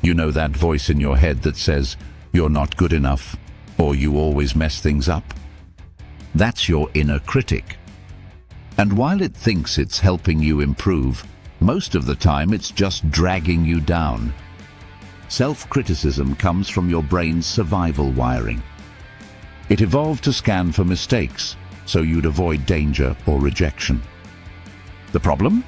You know that voice in your head that says, "You're not good enough," or "You always mess things up"? That's your inner critic. And while it thinks it's helping you improve, most of the time it's just dragging you down. Self-criticism comes from your brain's survival wiring. It evolved to scan for mistakes, so you'd avoid danger or rejection. The problem?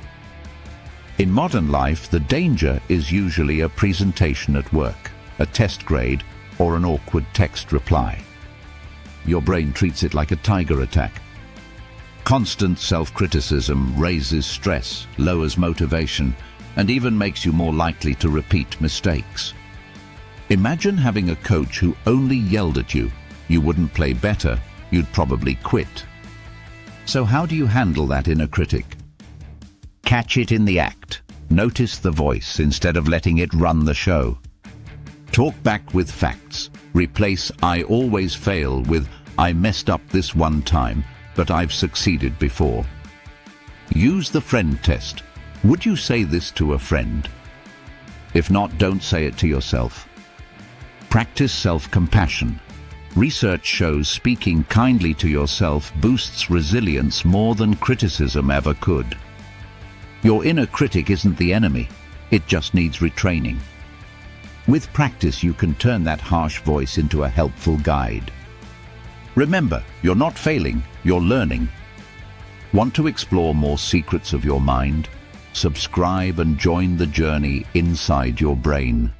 In modern life, the danger is usually a presentation at work, a test grade, or an awkward text reply. Your brain treats it like a tiger attack. Constant self-criticism raises stress, lowers motivation, and even makes you more likely to repeat mistakes. Imagine having a coach who only yelled at you. You wouldn't play better, you'd probably quit. So how do you handle that inner critic? Catch it in the act. Notice the voice instead of letting it run the show. Talk back with facts. Replace "I always fail" with "I messed up this one time, but I've succeeded before." Use the friend test. Would you say this to a friend? If not, don't say it to yourself. Practice self-compassion. Research shows speaking kindly to yourself boosts resilience more than criticism ever could. Your inner critic isn't the enemy, it just needs retraining. With practice, you can turn that harsh voice into a helpful guide. Remember, you're not failing, you're learning. Want to explore more secrets of your mind? Subscribe and join the journey inside your brain.